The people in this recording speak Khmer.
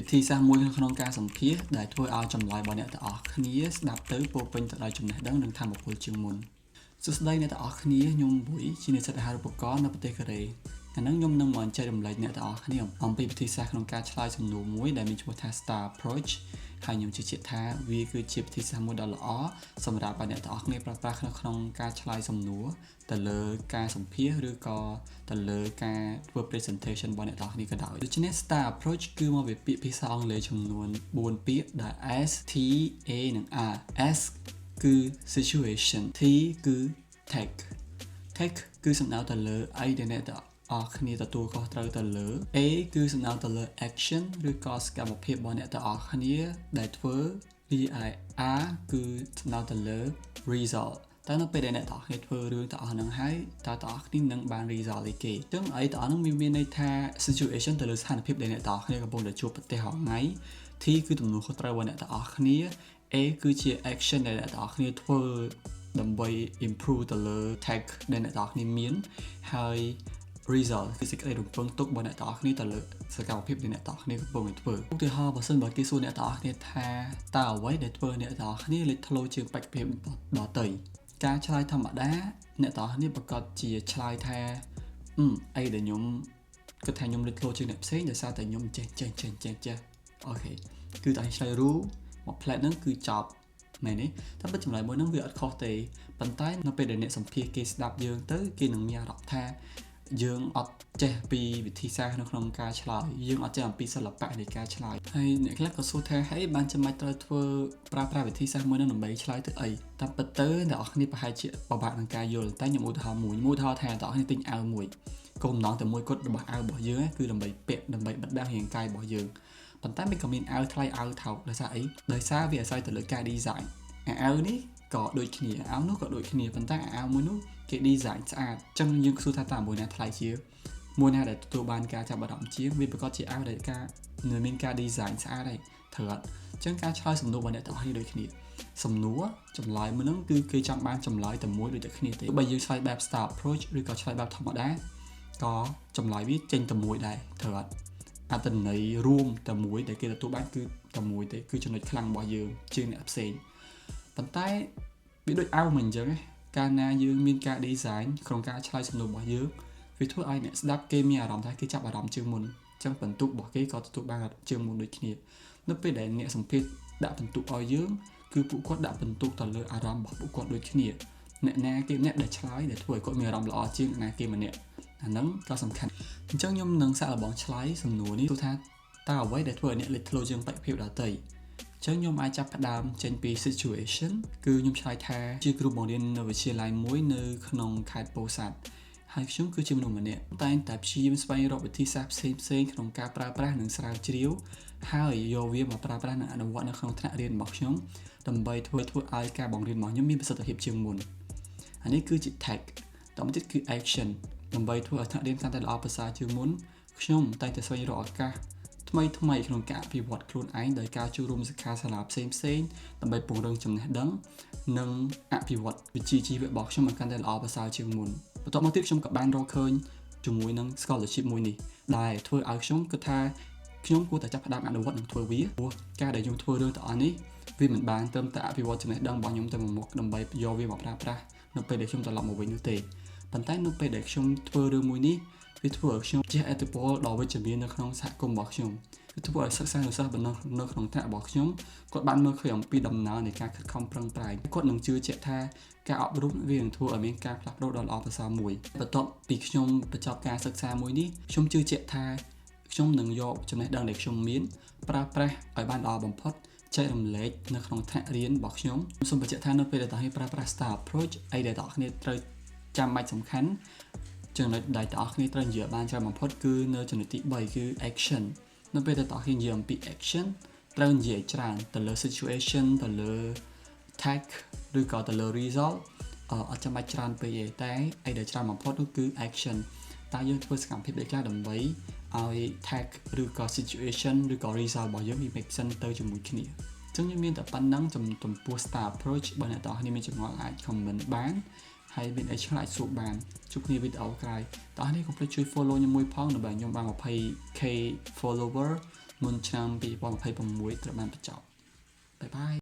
វិធីសាស្ត្រមួយក្នុងការសម្ភាសដែលធ្វើឲ្យចម្លើយរបស់អ្នកទាំងអស់គ្នាស្ដាប់ទៅពោពេញទៅដោយចំណេះដឹងនិងថាមពលជាងមុនសួស្តីអ្នកទាំងអស់គ្នាខ្ញុំបុយជានិស្សិតអាហារូបករណ៍នៅប្រទេសកូរ៉េថ្ងៃនេះខ្ញុំនឹងមកចែករំលែកអ្នកទាំងអស់គ្នាអំពីវិធីសាស្ត្រក្នុងការឆ្លើយសំណួរមួយដែលមានឈ្មោះថា Star Approach ហើយខ្ញុំជឿជាក់ថាវាគឺជាវិធីសាស្ត្រមួយដ៏ល្អសម្រាប់ឲ្យអ្នកទាំងអស់គ្នាប្រើប្រាស់ក្នុងការឆ្លើយសំណួរទៅលើការសម្ភាសឬក៏ទៅលើការធ្វើ presentation របស់អ្នកទាំងអស់គ្នាក៏ដោយដូច្នេះ Star Approach គឺមកពីពាក្យភាសាអង់គ្លេសចំនួន4ពាក្យដែល S T A និង R S គឺ situation T គឺ take គឺសំដៅទៅលើអីដែលអ្នកទាំងអស់គ្នាទទួលខុសត្រូវទៅលើ A គឺសំដៅទៅលើ action ឬក៏សកម្មភាពរបស់អ្នកទាំងអស់គ្នាដែលធ្វើ R គឺសំដៅទៅលើ result តើនៅពេលដែលអ្នកទាំងអស់គ្នាធ្វើរឿងទាំងអស់ហ្នឹងហើយតើទាំងអស់គ្នានឹងបាន result អីគេអញ្ចឹងអីទាំងអស់ហ្នឹងមានន័យថា situation ទៅលើស្ថានភាពដែលអ្នកទាំងអស់គ្នាកំពុងតែជួបប្រទះរាល់ថ្ងៃ T គឺទំនួលខុសត្រូវរបស់អ្នកទាំងអស់គ្នា A គឺជា action ដែលអ្នកទាំងអស់គ្នាធ្វើដើម្បី improve ទៅលើ tag ដែលអ្នកទាំងអស់គ្នាមានហើយ result គឺសេចក្តីរំពឹងទុករបស់អ្នកទាំងអស់គ្នាទៅលើសកម្មភាពដែលអ្នកទាំងអស់គ្នាកំពុងតែធ្វើឧទាហរណ៍បើសិនបើគេសួរអ្នកទាំងអស់គ្នាថាតើអ្វីដែលធ្វើអ្នកទាំងអស់គ្នាលេចធ្លោជាងបេក្ខភាពដទៃការឆ្លើយធម្មតាអ្នកទាំងអស់គ្នាប្រកាសជាឆ្លើយថាអីដែលខ្ញុំគិតថាខ្ញុំលេចធ្លោជាងអ្នកផ្សេងដោយសារតែខ្ញុំចេះអូខេគឺតែឆ្លើយ rule មកផ្លែតហ្នឹងគឺចប់មែនទេតែពិតចម្លើយមួយហ្នឹងវាអត់ខុសទេប៉ុន្តែនៅពេលដែលអ្នកសម្ភាសគេស្ដាប់យើងទៅគេនឹងមានអារម្មណ៍ថាយើងអត់ចេះពីវិធីសាស្ត្រនៅក្នុងការឆ្លើយយើងអត់ចេះអំពីសិល្បៈនៃការឆ្លើយហើយអ្នកខ្លះក៏សួរថាហេបានចាំបាច់ត្រូវធ្វើប្រើប្រាស់វិធីសាស្ត្រមួយហ្នឹងដើម្បីឆ្លើយទៅអីតាមពិតទៅអ្នកនរគ្នាប្រហែលជាពិបាកនឹងការយល់តែខ្ញុំឧទាហរណ៍មួយឧទាហរណ៍ថាអ្នកនរគ្នាទិញអាវមួយគោលបំណងតែមួយគត់របស់អាវរបស់យើងគឺដើម្បីពាក់ដើម្បីបិទបាំងរាងកាយរបស់យើងប៉ុន្តែវាក៏មានអាវថ្លៃអាវថោកដោយសារអីដោយសារវាអាស្រ័យទៅលើការ design អាវនេះក៏ដូចគ្នាអាវនោះក៏ដូចគ្នាប៉ុន្តែអាវមួយនោះគេ design ស្អាតអញ្ចឹងយើងសួរថាតើមួយណាថ្លៃជាងមួយណាដែលទទួលបានការចាប់អារម្មណ៍ជាងវាប្រកាសជាអាវដែលមានការ design ស្អាតហើយត្រូវអត់អញ្ចឹងការឆ្លើយសំណួររបស់អ្នកទាំងអស់គ្នាដូចគ្នាសំណួរចម្លើយមួយហ្នឹងគឺគេចង់បានចម្លើយតែមួយដូចតែគ្នាទេបើយើងឆ្លើយបែប Star Approach ឬក៏ឆ្លើយបែបធម្មតាក៏ចម្លើយវាចេញតែមួយដែរត្រូវអត់អត្ថន័យរួមតែមួយដែលគេទទួលបានគឺតែមួយទេគឺចំណុចខ្លាំងរបស់យើងជាងអ្នកផ្សេងប៉ុន្តែវាដូចអាវមិនអញ្ចឹងទេកាលណាយើងមានការ design ក្នុងការឆ្លើយសំណួររបស់យើងវាធ្វើឲ្យអ្នកស្ដាប់គេមានអារម្មណ៍ថាគេចាប់អារម្មណ៍ជាងមុនអញ្ចឹងបន្ទុករបស់គេក៏ទទួលបានជាងមុនដូចគ្នានៅពេលដែលអ្នកសម្ភាសដាក់បន្ទុកឲ្យយើងគឺពួកគាត់ដាក់បន្ទុកទៅលើអារម្មណ៍របស់ពួកគាត់ដូចគ្នាអ្នកណាគេម្នាក់ដែលឆ្លើយដែលធ្វើឲ្យគាត់មានអារម្មណ៍ល្អជាងអ្នកណាគេម្នាក់អាហ្នឹងក៏សំខាន់អញ្ចឹងខ្ញុំនឹងសាកល្បងឆ្លើយសំណួរនេះគឺថាតើអ្វីដែលធ្វើឲ្យអ្នកលេចធ្លោជាងបេក្ខភាពដទៃអញ្ចឹងខ្ញុំអាចចាប់ផ្ដើមចេញពី situation គឺខ្ញុំឆ្លើយថាជាគ្រូបង្រៀននៅវិទ្យាល័យមួយនៅក្នុងខេត្តពោធិ៍សាត់ហើយខ្ញុំគឺជាមនុស្សម្នាក់តែងតែព្យាយាមស្វែងរកវិធីសាស្ត្រផ្សេងៗក្នុងការប្រើប្រាស់និងស្រាវជ្រាវហើយយកវាមកប្រើប្រាស់និងអនុវត្តនៅក្នុងថ្នាក់រៀនរបស់ខ្ញុំដើម្បីធ្វើឲ្យការបង្រៀនរបស់ខ្ញុំមានប្រសិទ្ធភាពជាងមុនអានេះគឺជា tag តទៅទៀតគឺ action ដើម្បីធ្វើឲ្យថ្នាក់រៀនកាន់តែល្អប្រសើរជាងមុនខ្ញុំតែងតែស្វែងរកឱកាសថ្មីក្នុងការអភិវឌ្ឍខ្លួនឯងដោយការចូលរួមសិក្ខាសាលាផ្សេងដើម្បីពង្រឹងចំណេះដឹងនិងអភិវឌ្ឍវិជ្ជាជីវៈរបស់ខ្ញុំឲ្យកាន់តែល្អប្រសើរជាងមុនបន្ទាប់មកទៀតខ្ញុំក៏បានរកឃើញជាមួយនឹង scholarship មួយនេះដែលធ្វើឲ្យខ្ញុំគិតថាខ្ញុំគួរតែចាប់ផ្ដើមអនុវត្តនិងធ្វើវាព្រោះការដែលខ្ញុំធ្វើរឿងទាំងអស់នេះវាមិនបានត្រឹមតែអភិវឌ្ឍចំណេះដឹងរបស់ខ្ញុំទៅមុខដើម្បីយកវាមកប្រើប្រាស់នៅពេលដែលខ្ញុំត្រឡប់មកវិញនោះទេប៉ុន្តែនៅពេលដែលខ្ញុំធ្វើរឿងមួយនេះវាធ្វើឲ្យខ្ញុំជះឥទ្ធិពលដល់វិជ្ជមាននៅក្នុងសហគមន៍របស់ខ្ញុំវាធ្វើឲ្យសិក្សានុសិស្សនៅក្នុងថ្នាក់របស់ខ្ញុំគាត់បានមើលឃើញអំពីដំណើរនៃការខិតខំប្រឹងប្រែងគាត់នឹងជឿជាក់ថាការអប់រំវានឹងធ្វើឲ្យមានការផ្លាស់ប្ដូរដ៏ល្អប្រសើរមួយបន្ទាប់ពីខ្ញុំបញ្ចប់ការសិក្សាមួយនេះខ្ញុំជឿជាក់ថាខ្ញុំនឹងយកចំណេះដឹងដែលខ្ញុំមានប្រើប្រាស់ឲ្យបានល្អបំផុតចែករំលែកនៅក្នុងថ្នាក់រៀនរបស់ខ្ញុំសូមបញ្ជាក់ថានៅពេលដែលតើប្រើប្រាស់ Star Approach អីដែលតើគ្នាត្រូវចាំបាច់សំខាន់ចំណុចដែលតើគ្នាត្រូវនិយាយបានច្រើនបំផុតគឺនៅចំណុចទី3គឺ action នៅពេលដែលតើគ្នានិយាយអំពី action ត្រូវនិយាយច្រើនទៅលើ situation ទៅលើ tag ឬក៏ទៅលើ result អត់ចាំបាច់ច្រើនពេកទេតែអីដែលច្រើនបំផុតនោះគឺ action តើយើងធ្វើសកម្មភាពដូចខ្លះដើម្បីឲ្យ tag ឬក៏ situation ឬក៏ result របស់យើងវា make sense ទៅជាមួយគ្នាអញ្ចឹងយើងមានតែប៉ុណ្្នឹងចំពោះ Star Approach បើអ្នកនរគ្នាមានចម្ងល់អាច comment បានហើយមានអីឆ្លើយសួរបានជួបគ្នាវីដេអូក្រោយតោះនេះកុំភ្លេចជួយ follow ខ្ញុំមួយផងដើម្បីខ្ញុំបាន 20k follower មុនឆ្នាំ2026ត្រូវបានបញ្ចប់បាយបាយ